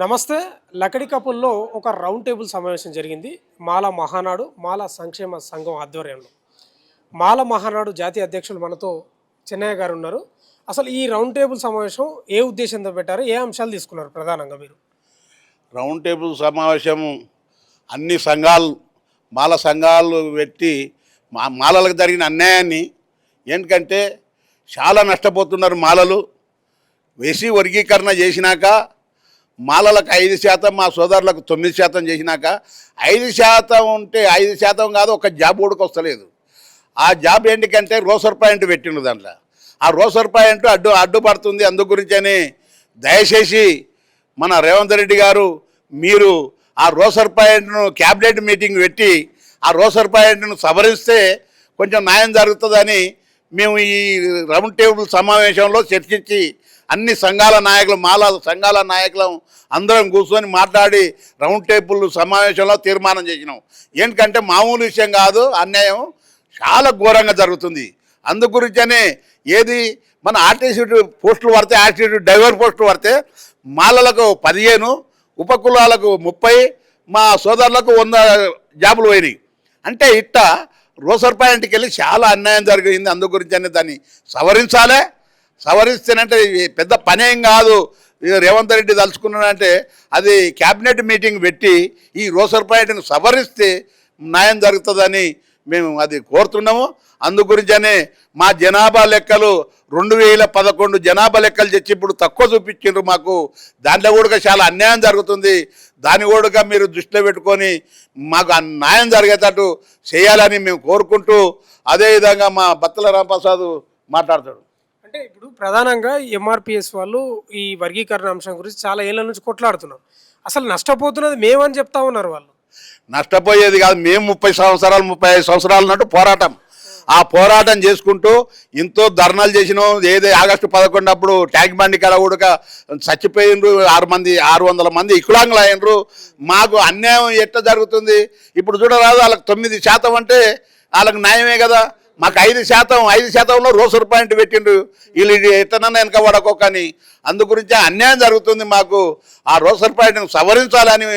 నమస్తే. లకడి కపుల్లో ఒక round table సమావేశం జరిగింది. మాల మహానాడు, మాల సంక్షేమ సంఘం ఆధ్వర్యంలో. మాల మహానాడు జాతీయ అధ్యక్షులు మనతో చెన్నయ్య గారు ఉన్నారు. అసలు ఈ రౌండ్ టేబుల్ సమావేశం ఏ ఉద్దేశంతో పెట్టారు? ఏ అంశాలు తీసుకున్నారు ప్రధానంగా మీరు? రౌండ్ టేబుల్ సమావేశం అన్ని సంఘాలు మాల సంఘాలు పెట్టి మాలలకు జరిగిన అన్యాయాన్ని ఏంటంటే చాలా నష్టపోతున్నారు మాలలు. వేసి వర్గీకరణ చేసినాక మాలలకు 5%, మా సోదరులకు 9% చేసినాక 5% ఉంటే 5% కాదు, ఒక జాబ్ కూడా వస్తలేదు. ఆ జాబ్ ఏంటికంటే రోసర్ పాయింట్ పెట్టిండు దాంట్లో. ఆ రోసర్ పాయింట్ అడ్డుపడుతుంది. అందు గురించని దయచేసి మన రేవంత్ రెడ్డి గారు మీరు ఆ రోసర్ పాయింట్ను క్యాబినెట్ మీటింగ్ పెట్టి ఆ రోసర్ పాయింట్ను సవరిస్తే కొంచెం న్యాయం జరుగుతుందని మేము ఈ రౌండ్ టేబుల్ సమావేశంలో చర్చించి అన్ని సంఘాల నాయకులు మాల సంఘాల నాయకులు అందరం కూర్చొని మాట్లాడి రౌండ్ టేబుల్ సమావేశంలో తీర్మానం చేసినాం. ఏంటంటే మామూలు విషయం కాదు, అన్యాయం చాలా ఘోరంగా జరుగుతుంది. అందు గురించనే ఏది మన ఆర్టీసీ పోస్టులు పడితే, ఆర్టీసీ డ్రైవర్ పోస్టులు పడితే మాలలకు 15, ఉపకులాలకు 30, మా సోదరులకు 100 జాబులు పోయినాయి. అంటే ఇట్ట రోసర్ పాయింట్కి వెళ్ళి చాలా అన్యాయం జరిగింది. అందు గురించనే దాన్ని సవరించాలి. సవరిస్తేనంటే పెద్ద పనేం కాదు. రేవంత్ రెడ్డి తలుచుకున్నాడంటే అది క్యాబినెట్ మీటింగ్ పెట్టి ఈ రోసర్ పాయింట్ను సవరిస్తే న్యాయం జరుగుతుందని మేము అది కోరుతున్నాము. అందు గురించనే మా జనాభా లెక్కలు 2011 జనాభా లెక్కలు తెచ్చి ఇప్పుడు తక్కువ చూపించారు మాకు. దాంట్లో కూడా చాలా అన్యాయం జరుగుతుంది. దాన్ని కూడా మీరు దృష్టిలో పెట్టుకొని మాకు న్యాయం జరిగేటట్టు చేయాలని మేము కోరుకుంటూ, అదేవిధంగా మా బత్తల రాంప్రసాద్ మాట్లాడతాడు. అంటే ఇప్పుడు ప్రధానంగా ఎంఆర్పిఎస్ వాళ్ళు ఈ వర్గీకరణ అంశం గురించి చాలా ఏళ్ళ నుంచి కొట్లాడుతున్నారు. అసలు నష్టపోతున్నది మేమని చెప్తా ఉన్నారు వాళ్ళు. నష్టపోయేది కాదు, మేము 30 సంవత్సరాలు 35 సంవత్సరాలు ఉన్నట్టు పోరాటం. ఆ పోరాటం చేసుకుంటూ ఎంతో ధర్నాలు చేసినాం. ఏదో ఆగస్టు 11 అప్పుడు ట్యాంక్ బండి కాడ కూడా చచ్చిపోయినరు 600 మంది వికలాంగులు అయినరు. మాకు అన్యాయం ఎట్లా జరుగుతుంది ఇప్పుడు చూడరాదు. వాళ్ళకి 9% అంటే వాళ్ళకి న్యాయమే కదా. మాకు 5%లో రోసర్ పాయింట్ పెట్టిండ్రు. వీళ్ళు ఎట్లనన్నా వెనక పడకోకని. అందు గురించి అన్యాయం జరుగుతుంది మాకు. ఆ రోసర్ పాయింట్ను సవరించాలని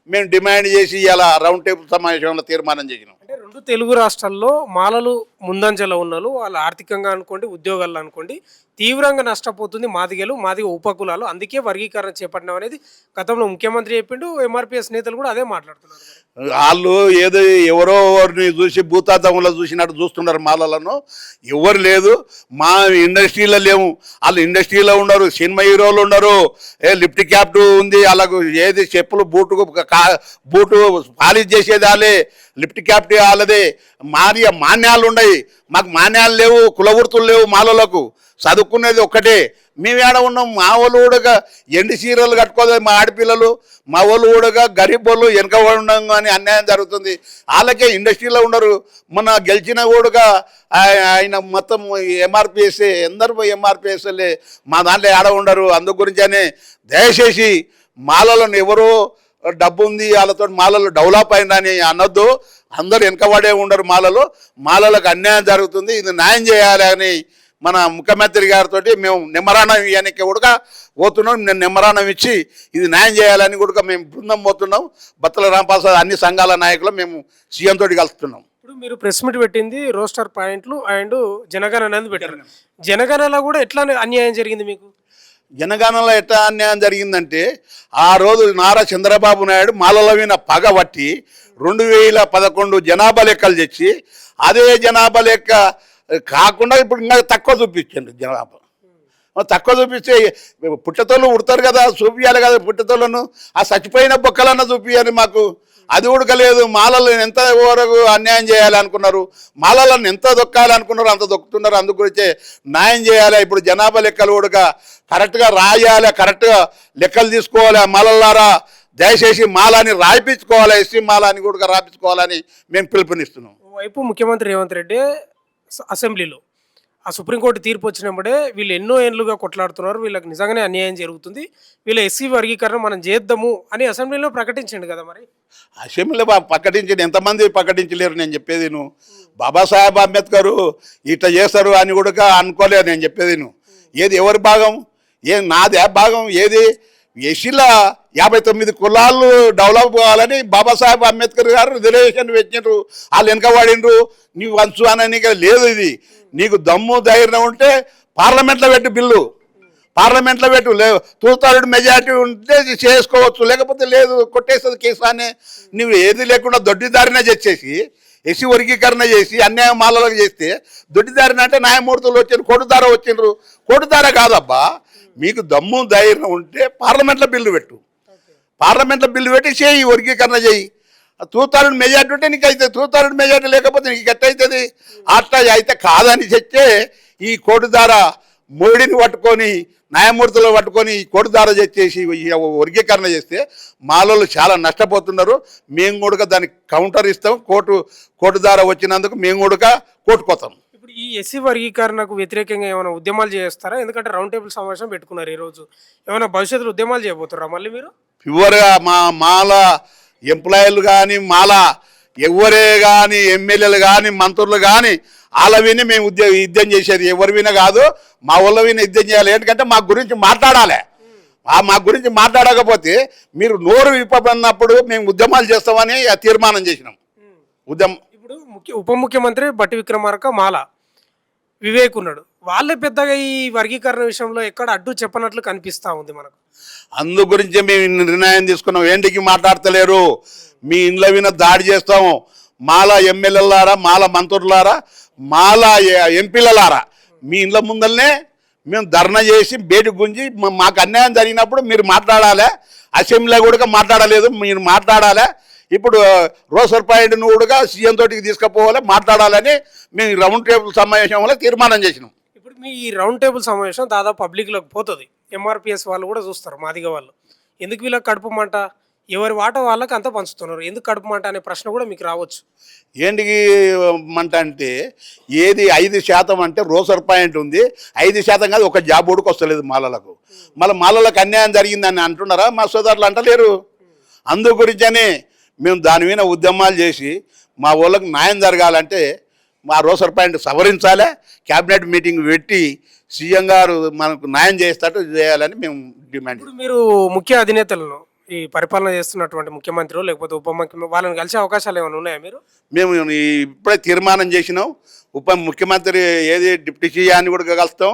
మేము డిమాండ్ చేసి ఇలా రౌండ్ టేబుల్ సమావేశంలో తీర్మానం చేసినాం. అంటే 2 తెలుగు రాష్ట్రాల్లో మాలలు ముందంజలో ఉన్నారు. వాళ్ళు ఆర్థికంగా అనుకోండి, ఉద్యోగాల్లో అనుకోండి తీవ్రంగా నష్టపోతుంది మాదిగ ఉపకులాలు. అందుకే వర్గీకరణ చేపట్టినాం అనేది గతంలో ముఖ్యమంత్రి చెప్పిండు. ఎంఆర్పిఎస్ నేతలు కూడా అదే మాట్లాడుతున్నారు. వాళ్ళు ఏదో ఎవరో ఎవరిని చూసి భూతాతంలో చూసినట్టు చూస్తున్నారు. మాలలను ఎవరు లేదు, మా ఇండస్ట్రీలో లేవు. వాళ్ళు ఇండస్ట్రీలో ఉండరు, సినిమా హీరోలు ఉండరు. లిఫ్ట్ క్యాప్ ఉంది వాళ్ళకు. ఏది చెప్పులు బూటు పాలిష్ చేసేది వాళ్ళే, లిఫ్ట్ క్యాప్ వాళ్ళదే. మాన్యాలు ఉన్నాయి, మాకు మాన్యాలు లేవు, కులవృత్తులు లేవు. మాలలకు చదువుకునేది ఒక్కటే. మేము ఏడ ఉన్నాం. మా వాళ్ళు కూడా ఎండి చీరలు కట్టుకోలేదు మా ఆడపిల్లలు. మా వాళ్ళు కూడా గరీబ్ వాళ్ళు వెనక ఉండడం కానీ అన్యాయం జరుగుతుంది. వాళ్ళకే ఇండస్ట్రీలో ఉండరు. మొన్న గెలిచిన కూడా ఆయన మొత్తం ఎంఆర్పిఎస్, ఎందరూ ఎంఆర్పిఎస్లే. మా దాంట్లో ఏడ ఉండరు. అందు గురించనే దయచేసి మాలలను ఎవరో డబ్బు ఉంది వాళ్ళతో మాలలు డెవలప్ అయిందని అనొద్దు. అందరూ వెనకబడే ఉండరు. మాలలకు అన్యాయం జరుగుతుంది. ఇది న్యాయం చేయాలి అని మన ముఖ్యమంత్రి గారితో మేము నిమ్మరాణం ఇవ్వడానికి కూడా పోతున్నాం. నేను నిమ్మరాణం ఇచ్చి ఇది న్యాయం చేయాలని కూడా మేము బృందం పోతున్నాం. బత్తల రాంప్రసాద్ అన్ని సంఘాల నాయకులు మేము సీఎం తోటి కలుస్తున్నాం. ఇప్పుడు మీరు ప్రెస్ మీట్ పెట్టింది రోస్టర్ పాయింట్లు అండ్ జనగణన అనేది పెట్టారు. జనగణనలో కూడా ఎట్లా అన్యాయం జరిగింది మీకు? జనగణనలో ఎట్లా అన్యాయం జరిగిందంటే ఆ రోజు నారా చంద్రబాబు నాయుడు మాలల మీద పగబట్టి 2011 జనాభా లెక్కలు తెచ్చి అదే జనాభా లెక్క కాకుండా ఇప్పుడు ఇంకా తక్కువ చూపించండి. జనాభా తక్కువ చూపిస్తే పుట్టతోళ్ళు ఉడతారు కదా, చూపించాలి కదా పుట్టతోళ్ళను. ఆ చచ్చిపోయిన బొక్కలన్నా చూపించాలి మాకు. అది ఉడకలేదు. మాలలను ఎంత వరకు అన్యాయం చేయాలి అనుకున్నారు, మాలలను ఎంత దొక్కాలనుకున్నారు అంత దొక్కుతున్నారు. అందుగురించే న్యాయం చేయాలి. ఇప్పుడు జనాభా లెక్కలు కూడా కరెక్ట్గా రాయాలి, కరెక్ట్గా లెక్కలు తీసుకోవాలి. మాలలారా దయచేసి మాలాని రాయిపించుకోవాలి, ఎస్సీ మాలాని కూడా రాయించుకోవాలని మేము పిలుపునిస్తున్నాం. వైపు ముఖ్యమంత్రి రేవంత్ రెడ్డి అసెంబ్లీలో ఆ సుప్రీంకోర్టు తీర్పు వచ్చినప్పుడే వీళ్ళు ఎన్నో ఏళ్ళుగా కొట్లాడుతున్నారు, వీళ్ళకి నిజంగానే అన్యాయం జరుగుతుంది, వీళ్ళ ఎస్సీ వర్గీకరణ మనం చేద్దాము అని అసెంబ్లీలో ప్రకటించండి కదా. మరి అసెంబ్లీలో ప్రకటించండి, ఎంతమంది ప్రకటించలేరు. నేను చెప్పేది నువ్వు బాబాసాహెబ్ అంబేద్కర్ ఇట్లా చేస్తారు అని కూడా అనుకోలేదు. నేను చెప్పేది నువ్వు ఏది ఎవరి భాగం, నాదే భాగం ఏది ఎస్సీల 59 కులాలు డెవలప్ కావాలని బాబాసాహెబ్ అంబేద్కర్ గారు రిజర్వేషన్ పెట్టినారు. వాళ్ళు వెనకబడినరు, నీవు వంచు అని లేదు. ఇది నీకు దమ్ము ధైర్యం ఉంటే పార్లమెంట్లో పెట్టు బిల్లు, పార్లమెంట్లో పెట్టు. తూర్తారుడు మెజారిటీ ఉంటే చేసుకోవచ్చు, లేకపోతే లేదు కొట్టేస్తుంది కేసు అని. నువ్వు ఏది లేకుండా దొడ్డిదారిన చేసేసి ఎస్సీ వర్గీకరణ చేసి అన్యాయం మాలలకు చేస్తే దొడ్డిదారిన అంటే న్యాయమూర్తులు వచ్చిండ్రు, కోటుదార వచ్చిండ్రు. కోటుదార కాదబ్బా, మీకు దమ్ము ధైర్యం ఉంటే పార్లమెంట్లో బిల్లు పెట్టు, పార్లమెంట్లో బిల్లు పెట్టి చేయి, వర్గీకరణ చేయి. తూర్తారుడు మెజార్టీ ఉంటే నీకు అయితే, తూర్తారుడు మెజార్టీ లేకపోతే నీకు ఎట్టయితుంది? అట్లా అయితే కాదని చెప్తే ఈ కోటుదార మోడీని పట్టుకొని న్యాయమూర్తులు పట్టుకొని కోటుదార చేసి వర్గీకరణ చేస్తే మాలోళ్ళు చాలా నష్టపోతున్నారు. మేము కూడా దానికి కౌంటర్ ఇస్తాం. కోటుదార వచ్చినందుకు మేము కూడా కోటుకోతాం. ఇప్పుడు ఈ ఎస్సీ వర్గీకరణకు వ్యతిరేకంగా ఏమైనా ఉద్యమాలు చేస్తారా? ఎందుకంటే రౌండ్ టేబుల్ సమావేశం పెట్టుకున్నారు ఈరోజు. ఏమైనా భవిష్యత్తులో ఉద్యమాలు చేయబోతున్నారా మళ్ళీ మీరు? ప్యూర్గా మాల ఎంప్లాయీలు కానీ, మాల ఎవరే కానీ, ఎమ్మెల్యేలు కానీ, మంత్రులు కానీ వాళ్ళ విని మేము యుద్ధం చేసేది. ఎవరి విన కాదు, మా వాళ్ళ విన యుద్ధం చేయాలి. ఎందుకంటే మా గురించి మాట్లాడాలి. మా గురించి మాట్లాడకపోతే మీరు నోరు విప్పబడినప్పుడు మేము ఉద్యమాలు చేస్తామని తీర్మానం చేసినాం. ఇప్పుడు ఉప ముఖ్యమంత్రి బట్టి విక్రమార్క, మాల వివేక్ ఉన్నాడు. వాళ్ళే పెద్దగా ఈ వర్గీకరణ విషయంలో ఎక్కడ అడ్డు చెప్పనట్లు కనిపిస్తూ ఉంది మనకు. అందు గురించే మేము నిర్ణయం తీసుకున్నాం. ఏంటికి మాట్లాడతలేరు, మీ ఇండ్ల విన దాడి చేస్తాము. మాల ఎమ్మెల్యేలారా, మాల మంత్రులారా, మాల ఎంపీలలారా, మీ ఇండ్ల ముందరనే మేము ధర్నా చేసి బేటి గుంజి మాకు అన్యాయం జరిగినప్పుడు మీరు మాట్లాడాలి. అసెంబ్లీలో కూడా మాట్లాడలేదు, మీరు మాట్లాడాలి. ఇప్పుడు రోసర్ పాయింట్ను కూడా సీఎం తోటికి తీసుకుపోవాలి, మాట్లాడాలని మేము రౌండ్ టేబుల్ సమావేశంలో తీర్మానం చేసినాం. ఇప్పుడు మీ ఈ రౌండ్ టేబుల్ సమావేశం దాదాపు పబ్లిక్లోకి పోతుంది. ఎంఆర్పిఎస్ వాళ్ళు కూడా చూస్తారు, మాదిగ వాళ్ళు. ఎందుకు వీళ్ళకి కడుపు మంట? ఎవరి వాట వాళ్ళకి అంతా పంచుతున్నారు, ఎందుకు కడుపు మంట అనే ప్రశ్న కూడా మీకు రావచ్చు. ఏంటికి మంట అంటే ఏది 5% అంటే రోసర్ పాయింట్ ఉంది. 5% కాదు, ఒక జాబ్ కూడా వస్తలేదు మాలలకు. మళ్ళీ మాలలకు అన్యాయం జరిగిందని అంటున్నారా? మా సోదరులు అంటలేరు. అందు గురించని మేము దాని మీద ఉద్యమాలు చేసి మా వాళ్ళకి న్యాయం జరగాలంటే మా రోసర్ పాయింట్ సవరించాలి. క్యాబినెట్ మీటింగ్ పెట్టి సీఎం గారు మనకు న్యాయం చేసేటట్టు చేయాలని మేము డిమాండ్. ఇప్పుడు మీరు ముఖ్య అధినేతలను, ఈ పరిపాలన చేస్తున్నటువంటి ముఖ్యమంత్రి లేకపోతే ఉప ముఖ్యమంత్రి వాళ్ళని కలిసే అవకాశాలు ఏమైనా ఉన్నాయా మీరు? మేము ఇప్పుడే తీర్మానం చేసినాం. ఉప ముఖ్యమంత్రి ఏది డిప్యూటీ సీఎంని కూడా కలుస్తాం,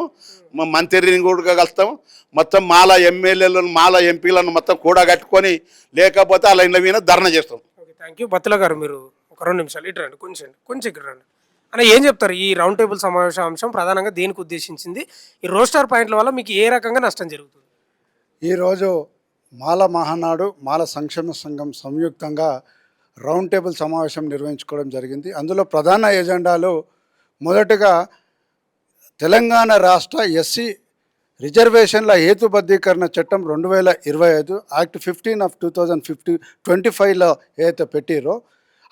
మా మంత్రిని కూడా కలుస్తాం. మొత్తం మాల ఎమ్మెల్యేలను, మాల ఎంపీలను మొత్తం కూడా కట్టుకొని, లేకపోతే అలా ఇండ్ల మీద ధర్నా చేస్తాం. Okay, thank you. బత్తుల గారు, మీరు ఒక 2 నిమిషాలు ఇటు రండి, కొంచెం ఇక్కడ రండి. అన్న, ఏం చెప్తారు? ఈ రౌండ్ టేబుల్ సమావేశ అంశం ప్రధానంగా దేనికి ఉద్దేశించింది? ఈ రోస్టర్ పాయింట్ల వల్ల మీకు ఏ రకంగా నష్టం జరుగుతుంది? ఈరోజు మాల మహానాడు, మాల సంక్షేమ సంఘం సంయుక్తంగా రౌండ్ టేబుల్ సమావేశం నిర్వహించుకోవడం జరిగింది. అందులో ప్రధాన ఎజెండాలు మొదటగా తెలంగాణ రాష్ట్ర ఎస్సీ రిజర్వేషన్ల హేతుబద్ధీకరణ చట్టం 2025 యాక్ట్ 15/2025లో ఏదైతే పెట్టిరో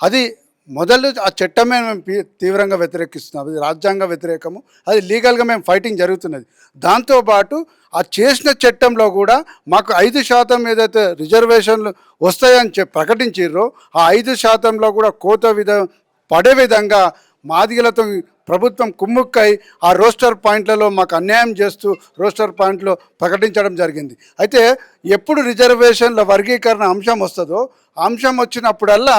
అది మొదలు ఆ చట్టమే మేము తీవ్రంగా వ్యతిరేకిస్తున్నాం. అది రాజ్యాంగ వ్యతిరేకము, అది లీగల్గా మేము ఫైటింగ్ జరుగుతున్నది. దాంతోపాటు ఆ చేసిన చట్టంలో కూడా మాకు 5% ఏదైతే రిజర్వేషన్లు వస్తాయని ప్రకటించారో ఆ 5%లో కూడా కోత పడే విధంగా మాదిగలతో ప్రభుత్వం కుమ్ముక్కై ఆ రోస్టర్ పాయింట్లలో మాకు అన్యాయం చేస్తూ రోస్టర్ పాయింట్లో ప్రకటించడం జరిగింది. అయితే ఎప్పుడు రిజర్వేషన్ల వర్గీకరణ అంశం వస్తుందో ఆ అంశం వచ్చినప్పుడల్లా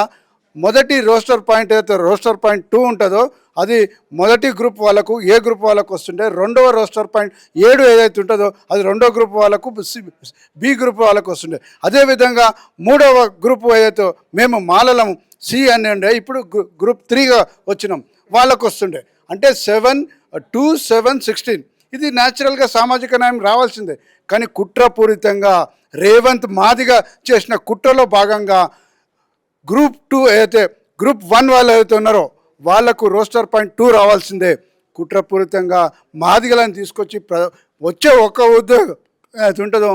మొదటి రోస్టర్ పాయింట్ ఏదైతే రోస్టర్ పాయింట్ 2 ఉంటుందో అది మొదటి గ్రూప్ వాళ్ళకు, ఏ గ్రూప్ వాళ్ళకు వస్తుంటే, రెండవ రోస్టర్ పాయింట్ 7 ఏదైతే ఉంటుందో అది రెండో గ్రూప్ వాళ్ళకు, బి గ్రూప్ వాళ్ళకు వస్తుండే. అదేవిధంగా మూడవ గ్రూప్ ఏదైతే మేము మాలలం సి అని ఉండే, ఇప్పుడు గ్రూప్ 3గా వచ్చినాం, వాళ్ళకు వస్తుండే. అంటే 7, 2, 7, 16 ఇది న్యాచురల్గా సామాజిక న్యాయం రావాల్సిందే. కానీ కుట్రపూరితంగా రేవంత్ మాదిగా చేసిన కుట్రలో భాగంగా గ్రూప్ 2 ఏదైతే గ్రూప్ 1 వాళ్ళు ఏదైతే ఉన్నారో వాళ్లకు రోస్టర్ పాయింట్ 2 రావాల్సిందే. కుట్రపూరితంగా మాదిగలను తీసుకొచ్చి వచ్చే ఒక్క ఉద్యోగం ఏదైతే ఉంటుందో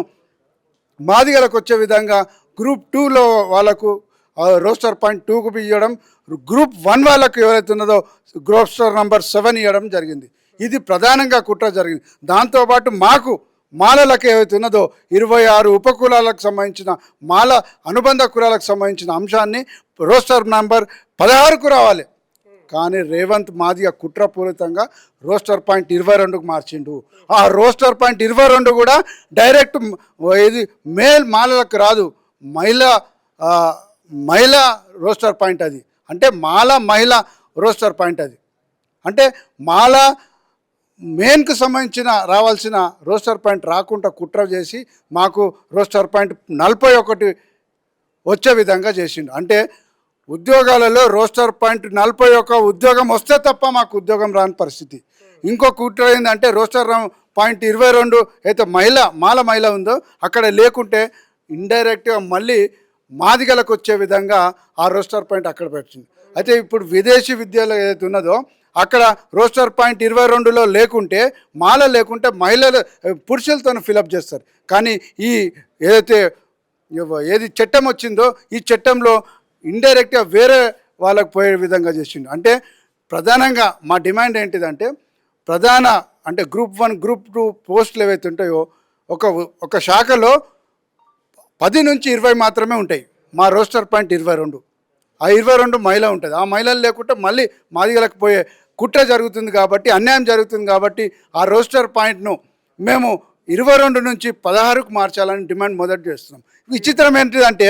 మాదిగలకు వచ్చే విధంగా గ్రూప్ 2లో వాళ్ళకు రోస్టర్ పాయింట్ 2కు ఇవ్వడం, గ్రూప్ 1 వాళ్ళకు ఎవరైతే ఉన్నదో రోస్టర్ నంబర్ 7 ఇవ్వడం జరిగింది. ఇది ప్రధానంగా కుట్ర జరిగింది. దాంతోపాటు మాకు మాలలకు ఏవైతే ఉన్నదో 26 ఉపకులాలకు సంబంధించిన మాల అనుబంధ కులాలకు సంబంధించిన అంశాన్ని రోస్టర్ నంబర్ 16కు రావాలి. కానీ రేవంత్ మాదిగా కుట్రపూరితంగా రోస్టర్ పాయింట్ 22కు మార్చిండు. ఆ రోస్టర్ పాయింట్ 22 కూడా డైరెక్ట్ ఇది మేల్ మాలలకు రాదు, మహిళా రోస్టర్ పాయింట్ అది. అంటే మహిళ రోస్టర్ పాయింట్ అది. అంటే మెయిన్కు సంబంధించిన రావాల్సిన రోస్టర్ పాయింట్ రాకుండా కుట్ర చేసి మాకు రోస్టర్ పాయింట్ 41 వచ్చే విధంగా చేసిండు. అంటే ఉద్యోగాలలో రోస్టర్ పాయింట్ 41 ఉద్యోగం వస్తే తప్ప మాకు ఉద్యోగం రాని పరిస్థితి. ఇంకో కుట్ర ఏంటంటే రోస్టర్ పాయింట్ 22 అయితే మహిళ ఉందో అక్కడ లేకుంటే ఇండైరెక్ట్గా మళ్ళీ మాదిగలకు వచ్చే విధంగా ఆ రోస్టర్ పాయింట్ అక్కడ పెట్టింది. అయితే ఇప్పుడు విదేశీ విద్యాలయం ఏదైతే ఉన్నదో అక్కడ రోస్టర్ పాయింట్ 22లో లేకుంటే లేకుంటే మహిళలు పురుషులతో ఫిలప్ చేస్తారు. కానీ ఏది చట్టం వచ్చిందో ఈ చట్టంలో ఇండైరెక్ట్గా వేరే వాళ్ళకు పోయే విధంగా చేసిండు. అంటే ప్రధానంగా మా డిమాండ్ ఏంటిదంటే అంటే గ్రూప్ 1 గ్రూప్ 2 పోస్టులు ఏవైతే ఉంటాయో ఒక శాఖలో 10 నుంచి 20 మాత్రమే ఉంటాయి. మా రోస్టర్ పాయింట్ 22, ఆ 22 మహిళ ఉంటుంది. ఆ మహిళలు లేకుంటే మళ్ళీ మాదిగలకు పోయే కుట్ర జరుగుతుంది కాబట్టి, అన్యాయం జరుగుతుంది కాబట్టి ఆ రోస్టర్ పాయింట్ను మేము 22 నుంచి 16కు మార్చాలని డిమాండ్ మొదటి చేస్తున్నాం. విచిత్రం ఏంటిదంటే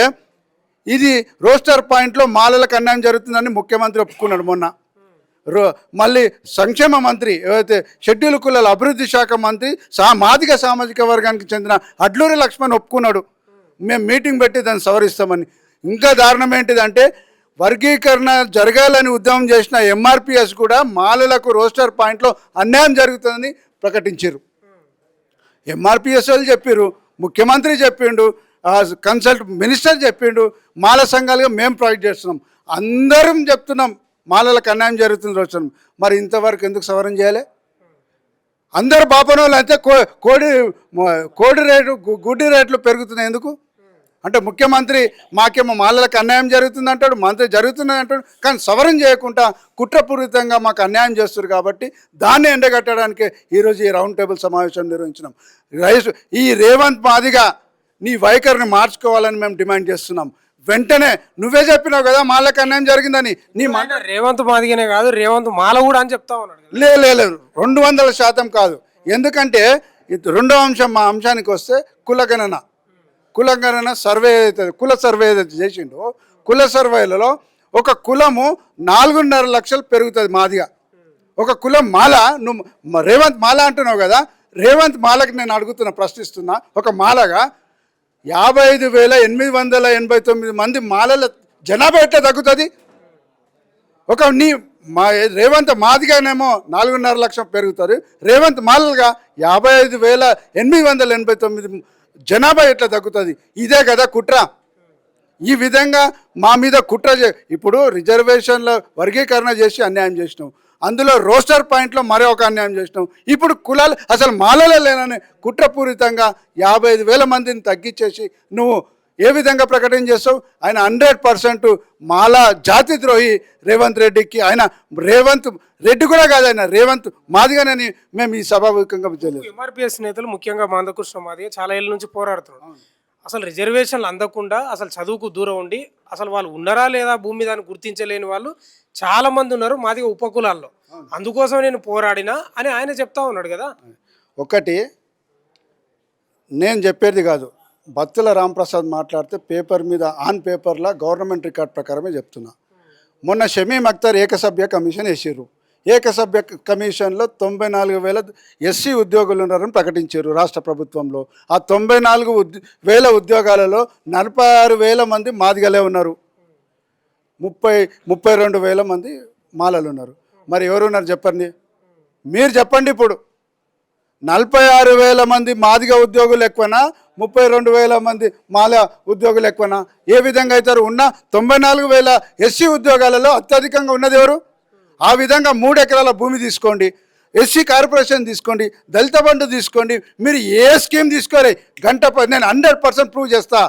ఇది రోస్టర్ పాయింట్లో మాలలకు అన్యాయం జరుగుతుందని ముఖ్యమంత్రి ఒప్పుకున్నాడు మొన్న. మళ్ళీ సంక్షేమ మంత్రి ఏవైతే షెడ్యూల్ కులాల అభివృద్ధి శాఖ మంత్రి మాదిగ సామాజిక వర్గానికి చెందిన అడ్లూరి లక్ష్మణ్ ఒప్పుకున్నాడు, మేము మీటింగ్ పెట్టి దాన్ని సవరిస్తామని. ఇంకా దారుణం ఏంటిదంటే వర్గీకరణ జరగాలని ఉద్యమం చేసిన ఎంఆర్పిఎస్ కూడా మాలలకు రోస్టర్ పాయింట్లో అన్యాయం జరుగుతుందని ప్రకటించారు. ఎంఆర్పిఎస్ వాళ్ళు చెప్పారు, ముఖ్యమంత్రి చెప్పిండు, కన్సల్ట్ మినిస్టర్ చెప్పిండు, మాల సంఘాలుగా మేము ప్రొవైడ్ చేస్తున్నాం, అందరం చెప్తున్నాం మాలలకు అన్యాయం జరుగుతుంది రోజు. మరి ఇంతవరకు ఎందుకు సవరణ చేయాలి? అందరు బాపనోళ్ళు అయితే గుడ్డి రేట్లు పెరుగుతున్నాయి ఎందుకు? అంటే ముఖ్యమంత్రి మాకేమో మాలలకు అన్యాయం జరుగుతుంది అంటాడు, మంత్రి జరుగుతుంది అంటాడు, కానీ సవరణ చేయకుండా కుట్రపూరితంగా మాకు అన్యాయం చేస్తారు. కాబట్టి దాన్ని ఎండగట్టడానికి ఈరోజు ఈ రౌండ్ టేబుల్ సమావేశం నిర్వహించినాం. ఈ రేవంత్ మాదిగా నీ వైఖరిని మార్చుకోవాలని మేము డిమాండ్ చేస్తున్నాం. వెంటనే నువ్వే చెప్పినావు కదా మాలకు అన్యాయం జరిగిందని. రేవంత్ మాదిగానే కాదు, రేవంత్ మాల కూడా అని చెప్తా ఉన్నాడు. లేదు 200% కాదు. ఎందుకంటే రెండవ మా అంశానికి వస్తే కులగణన సర్వే అవుతుంది. కుల సర్వే ఏదైతే చేసిండో కుల సర్వేలలో ఒక కులము 4.5 లక్షలు పెరుగుతుంది మాదిగా. ఒక కులం మాల, నువ్వు రేవంత్ మాల అంటున్నావు కదా, రేవంత్ మాలకి నేను ప్రశ్నిస్తున్నా, ఒక మాలగా 55,889 మంది మాలల జనాభా ఎట్లా తగ్గుతుంది? రేవంత్ మాదిగానేమో 4.5 లక్షలు పెరుగుతారు, రేవంత్ మాలలుగా 55,889 జనాభా ఎట్లా తగ్గుతుంది? ఇదే కదా కుట్ర. ఈ విధంగా మా మీద కుట్ర ఇప్పుడు రిజర్వేషన్ల వర్గీకరణ చేసి అన్యాయం చేసినాం, అందులో రోస్టర్ పాయింట్లో మరొక అన్యాయం చేసినాం. ఇప్పుడు కులాలు అసలు మాలలే లేనని కుట్రపూరితంగా 55,000 మందిని తగ్గించేసి నువ్వు ఏ విధంగా ప్రకటన చేస్తావు? ఆయన 100% మాలా జాతి ద్రోహి రేవంత్ రెడ్డికి. ఆయన రేవంత్ రెడ్డి కూడా కాదు, ఆయన రేవంత్ మాదిగానని మేము ఈ సభాముఖంగా తెలియదు. ఎంఆర్పిఎస్ నేతలు ముఖ్యంగా మందకృష్ణ మాదిగ చాలా ఏళ్ళ నుంచి పోరాడుతున్నారు. అసలు రిజర్వేషన్లు అందకుండా అసలు చదువుకు దూరం ఉండి అసలు వాళ్ళు ఉన్నారా లేదా భూమి దాన్ని గుర్తించలేని వాళ్ళు చాలా మంది ఉన్నారు మాదిగ ఉపకులాల్లో. అందుకోసం నేను పోరాడినా అని ఆయన చెప్తా ఉన్నాడు కదా. ఒకటి నేను చెప్పేది కాదు, బత్తుల రాంప్రసాద్ మాట్లాడితే పేపర్ మీద ఆన్ పేపర్లో గవర్నమెంట్ రికార్డ్ ప్రకారమే చెప్తున్నా. మొన్న షమీమ్ అఖ్తర్ ఏకసభ్య కమిషన్ వేసారు. ఏకసభ్య కమిషన్లో 94,000 ఎస్సీ ఉద్యోగులు ఉన్నారని ప్రకటించారు రాష్ట్ర ప్రభుత్వంలో. ఆ 94,000 ఉద్యోగాలలో 46,000 మంది మాదిగలే ఉన్నారు, 32,000 మంది మాలలు ఉన్నారు. మరి ఎవరున్నారు చెప్పండి, మీరు చెప్పండి. ఇప్పుడు 46,000 మంది మాదిగ ఉద్యోగులు ఎక్కువనా, 32,000 మంది మాల ఉద్యోగులు ఎక్కువనా? ఏ విధంగా అవుతారు? ఉన్న 94,000 ఎస్సీ ఉద్యోగాలలో అత్యధికంగా ఉన్నది ఎవరు? ఆ విధంగా 3 ఎకరాల భూమి తీసుకోండి, ఎస్సీ కార్పొరేషన్ తీసుకోండి, దళిత బంధు తీసుకోండి, మీరు ఏ స్కీమ్ తీసుకోరే నేను 100% ప్రూవ్ చేస్తా.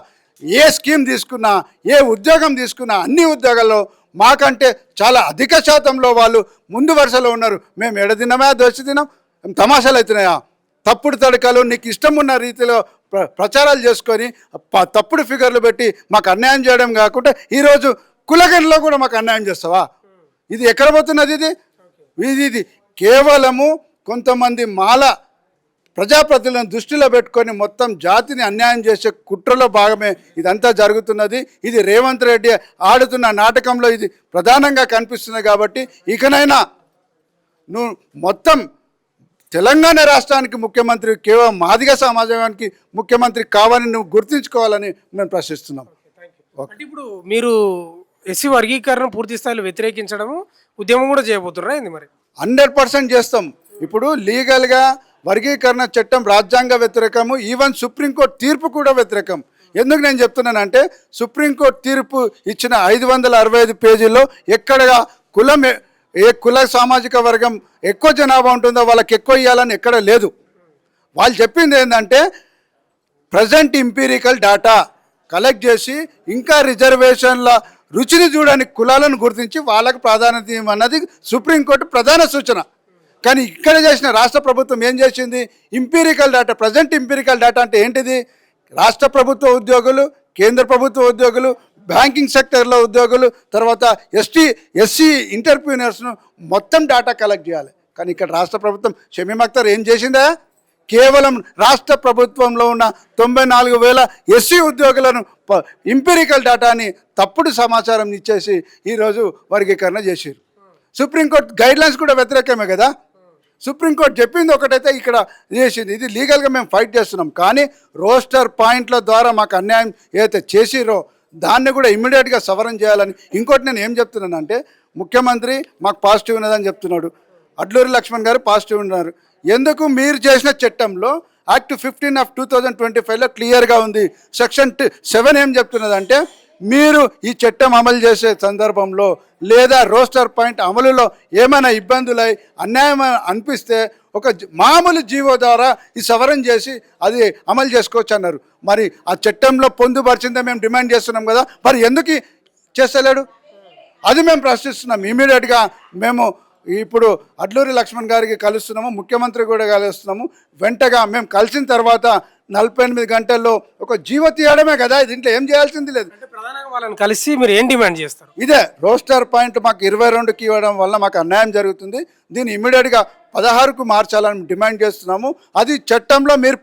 ఏ స్కీమ్ తీసుకున్నా, ఏ ఉద్యోగం తీసుకున్నా, అన్ని ఉద్యోగాల్లో మాకంటే చాలా అధిక శాతంలో వాళ్ళు ముందు వరుసలో ఉన్నారు. మేము ఎడదినమా దోష దినం తమాషాలు అవుతున్నాయా? తప్పుడు తడకలు నీకు ఇష్టం ఉన్న రీతిలో ప్రచారాలు చేసుకొని తప్పుడు ఫిగర్లు పెట్టి మాకు అన్యాయం చేయడం కాకుండా ఈరోజు కులగణలో కూడా మాకు అన్యాయం చేస్తావా? ఇది ఎక్కడ పోతున్నది? ఇది కేవలము కొంతమంది మాల ప్రజాప్రతినిధులను దృష్టిలో పెట్టుకొని మొత్తం జాతిని అన్యాయం చేసే కుట్రలో భాగమే ఇదంతా జరుగుతున్నది. ఇది రేవంత్ రెడ్డి ఆడుతున్న నాటకంలో ఇది ప్రధానంగా కనిపిస్తుంది. కాబట్టి ఇకనైనా నువ్వు మొత్తం తెలంగాణ రాష్ట్రానికి ముఖ్యమంత్రి, కేవలం మాదిగ సమాజానికి ముఖ్యమంత్రి కావాలని నువ్వు గుర్తుంచుకోవాలని మేము ప్రశ్నిస్తున్నాం. అంటే ఇప్పుడు మీరు ఎస్సీ వర్గీకరణ పూర్తి స్థాయిలో వ్యతిరేకించడము, ఉద్యమం కూడా చేయబోతున్నారా ఏంది మరి? 100% చేస్తాం. ఇప్పుడు లీగల్గా వర్గీకరణ చట్టం రాజ్యాంగ వ్యతిరేకము, ఈవెన్ సుప్రీంకోర్టు తీర్పు కూడా వ్యతిరేకం. ఎందుకు నేను చెప్తున్నానంటే సుప్రీంకోర్టు తీర్పు ఇచ్చిన 565 పేజీల్లో ఎక్కడగా కులం, ఏ కుల సామాజిక వర్గం ఎక్కువ జనాభా ఉంటుందో వాళ్ళకి ఎక్కువ ఇవ్వాలని ఎక్కడ లేదు. వాళ్ళు చెప్పింది ఏంటంటే ప్రజెంట్ ఇంపీరికల్ డేటా కలెక్ట్ చేసి ఇంకా రిజర్వేషన్ల రుచిని చూడని కులాలను గుర్తించి వాళ్ళకు ప్రాధాన్యత ఇవ్వమన్నది సుప్రీంకోర్టు ప్రధాన సూచన. కానీ ఇక్కడ చేసిన రాష్ట్ర ప్రభుత్వం ఏం చేసింది? ఇంపీరికల్ డేటా, ప్రజెంట్ ఇంపీరికల్ డేటా అంటే ఏంటిది? రాష్ట్ర ప్రభుత్వ ఉద్యోగులు, కేంద్ర ప్రభుత్వ ఉద్యోగులు, బ్యాంకింగ్ సెక్టర్లో ఉద్యోగులు, తర్వాత ఎస్సీ ఎంటర్‌ప్రెన్యూర్స్ను మొత్తం డేటా కలెక్ట్ చేయాలి. కానీ ఇక్కడ రాష్ట్ర ప్రభుత్వం షమీమ్ అఖ్తర్ ఏం చేసిందా? కేవలం రాష్ట్ర ప్రభుత్వంలో ఉన్న 94,000 ఎస్సీ ఉద్యోగులను ఇంపీరికల్ డేటాని తప్పుడు సమాచారం ఇచ్చేసి ఈరోజు వర్గీకరణ చేశారు. సుప్రీంకోర్టు గైడ్లైన్స్ కూడా వ్యతిరేకమే కదా. సుప్రీంకోర్టు చెప్పింది ఒకటైతే ఇక్కడ చేసింది. ఇది లీగల్గా మేము ఫైట్ చేస్తున్నాం. కానీ రోస్టర్ పాయింట్ల ద్వారా మాకు అన్యాయం ఏదైతే చేసిరో దాన్ని కూడా ఇమ్మీడియట్గా సవరణ చేయాలని. ఇంకోటి నేను ఏం చెప్తున్నానంటే ముఖ్యమంత్రి మాకు పాజిటివ్ ఉన్నదని చెప్తున్నాడు, అడ్లూరి లక్ష్మణ్ గారు పాజిటివ్ ఉన్నారు. ఎందుకు? మీరు చేసిన చట్టంలో యాక్ట్ 15 ఆఫ్ 2025లో క్లియర్గా ఉంది. సెక్షన్ 7 ఏం చెప్తున్నదంటే మీరు ఈ చట్టం అమలు చేసే సందర్భంలో లేదా రోస్టర్ పాయింట్ అమలులో ఏమైనా ఇబ్బందులై అన్యాయం అనిపిస్తే ఒక మామూలు జీవో ద్వారా ఈ సవరణ చేసి అది అమలు చేసుకోవచ్చు అన్నారు. మరి ఆ చట్టంలో పొందుపరిచిందే మేము డిమాండ్ చేస్తున్నాం కదా, మరి ఎందుకు చేస్తలేడు? అది మేము ప్రశ్నిస్తున్నాం. ఇమీడియట్గా మేము ఇప్పుడు అడ్లూరి లక్ష్మణ్ గారికి కలుస్తున్నాము, ముఖ్యమంత్రి కూడా కలుస్తున్నాము. వెంటగా మేము కలిసిన తర్వాత 48 గంటల్లో ఒక జీవో తీయడమే కదా, దీంట్లో ఏం చేయాల్సింది లేదు. అంటే ప్రధానంగా వాళ్ళని కలిసి మీరు ఏం డిమాండ్ చేస్తారు? ఇదే రోస్టర్ పాయింట్ మాకు 22కి ఇవ్వడం వల్ల మాకు అన్యాయం జరుగుతుంది. దీన్ని ఇమీడియట్గా 16కు మార్చాలని డిమాండ్ చేస్తున్నాము. అది చట్టంలో మీరు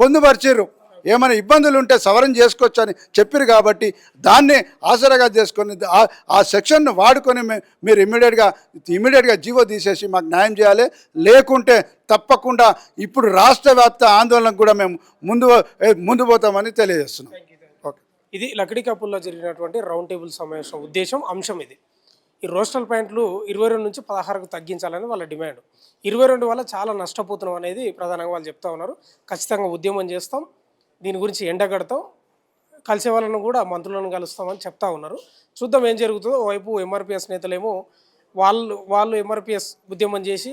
పొందుపరిచారు. ఏమైనా ఇబ్బందులు ఉంటే సవరణ చేసుకోవచ్చు అని చెప్పారు. కాబట్టి దాన్ని ఆసరాగా చేసుకొని ఆ సెక్షన్ను వాడుకొని మీరు ఇమీడియట్గా జీవో తీసేసి మాకు న్యాయం చేయాలి. లేకుంటే తప్పకుండా ఇప్పుడు రాష్ట్ర వ్యాప్త ఆందోళనకు కూడా మేము ముందు పోతామని తెలియజేస్తున్నాం. ఓకే, ఇది లక్డీ కపుల్లో జరిగినటువంటి రౌండ్ టేబుల్ సమావేశం ఉద్దేశం, అంశం ఇది. ఈ రోస్టల్ పాయింట్లు 22 నుంచి 16కు తగ్గించాలని వాళ్ళ డిమాండ్. 22 వల్ల చాలా నష్టపోతున్నాం అనేది ప్రధానంగా వాళ్ళు చెప్తా ఉన్నారు. ఖచ్చితంగా ఉద్యమం చేస్తాం, దీని గురించి ఎండగడతాం, కలిసే వాళ్ళను కూడా మంత్రులను కలుస్తామని చెప్తా ఉన్నారు. చూద్దాం ఏం జరుగుతుందో. ఓవైపు ఎంఆర్పిఎస్ నేతలేమో వాళ్ళు ఎంఆర్పిఎస్ ఉద్యమం చేసి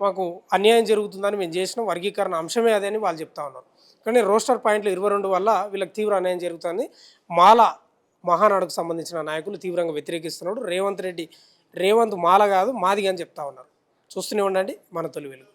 మాకు అన్యాయం జరుగుతుందని మేము చేసినాం, వర్గీకరణ అంశమే అదే అని వాళ్ళు చెప్తా ఉన్నారు. కానీ రోస్టర్ పాయింట్లు 22 వల్ల వీళ్ళకి తీవ్ర అన్యాయం జరుగుతుంది. మాల మహానాడుకు సంబంధించిన నాయకులు తీవ్రంగా వ్యతిరేకిస్తున్నాడు. రేవంత్ మాల కాదు మాదిగా అని చెప్తా ఉన్నారు. చూస్తూనే ఉండండి మన తొలి వెలుగు.